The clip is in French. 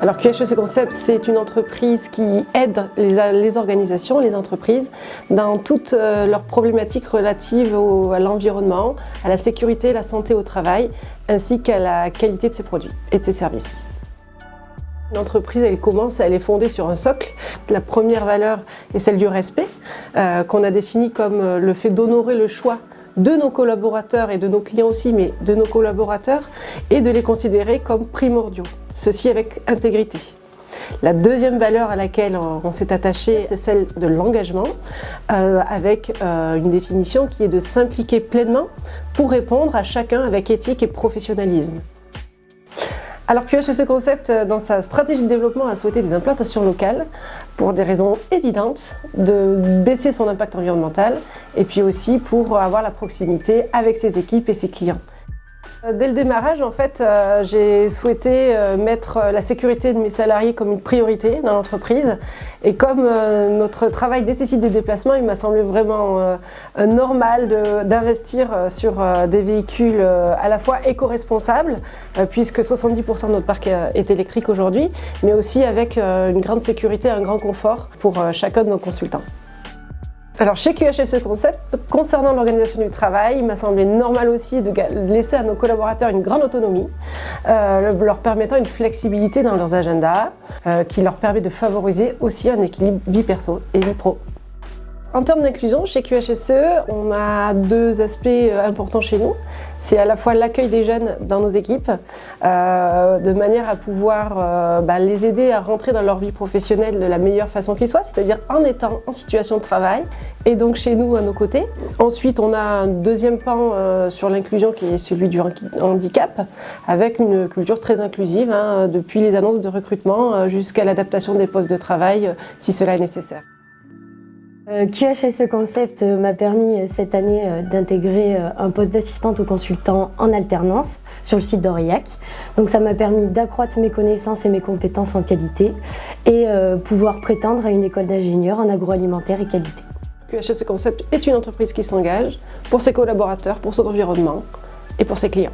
Alors QHSE Concept, c'est une entreprise qui aide les organisations, les entreprises, dans toutes leurs problématiques relatives à l'environnement, à la sécurité et la santé au travail, ainsi qu'à la qualité de ses produits et de ses services. L'entreprise, elle est fondée sur un socle. La première valeur est celle du respect, qu'on a défini comme le fait d'honorer le choix de nos collaborateurs et de nos clients aussi, mais de nos collaborateurs, et de les considérer comme primordiaux, ceci avec intégrité. La deuxième valeur à laquelle on s'est attaché, c'est celle de l'engagement, avec une définition qui est de s'impliquer pleinement pour répondre à chacun avec éthique et professionnalisme. Alors QHSE Concept, dans sa stratégie de développement, a souhaité des implantations locales pour des raisons évidentes, de baisser son impact environnemental et puis aussi pour avoir la proximité avec ses équipes et ses clients. Dès le démarrage, en fait, j'ai souhaité mettre la sécurité de mes salariés comme une priorité dans l'entreprise. Et comme notre travail nécessite des déplacements, il m'a semblé vraiment normal d'investir sur des véhicules à la fois éco-responsables, puisque 70% de notre parc est électrique aujourd'hui, mais aussi avec une grande sécurité, un grand confort pour chacun de nos consultants. Alors chez QHSE Concept, concernant l'organisation du travail, il m'a semblé normal aussi de laisser à nos collaborateurs une grande autonomie, leur permettant une flexibilité dans leurs agendas, qui leur permet de favoriser aussi un équilibre vie perso et vie pro. En termes d'inclusion, chez QHSE, on a deux aspects importants chez nous. C'est à la fois l'accueil des jeunes dans nos équipes, de manière à pouvoir les aider à rentrer dans leur vie professionnelle de la meilleure façon qu'ils soient, c'est-à-dire en étant en situation de travail et donc chez nous à nos côtés. Ensuite, on a un deuxième pan sur l'inclusion qui est celui du handicap, avec une culture très inclusive, depuis les annonces de recrutement jusqu'à l'adaptation des postes de travail si cela est nécessaire. QHSE Concept m'a permis cette année d'intégrer un poste d'assistante au consultant en alternance sur le site d'Aurillac. Donc ça m'a permis d'accroître mes connaissances et mes compétences en qualité et pouvoir prétendre à une école d'ingénieur en agroalimentaire et qualité. QHSE Concept est une entreprise qui s'engage pour ses collaborateurs, pour son environnement et pour ses clients.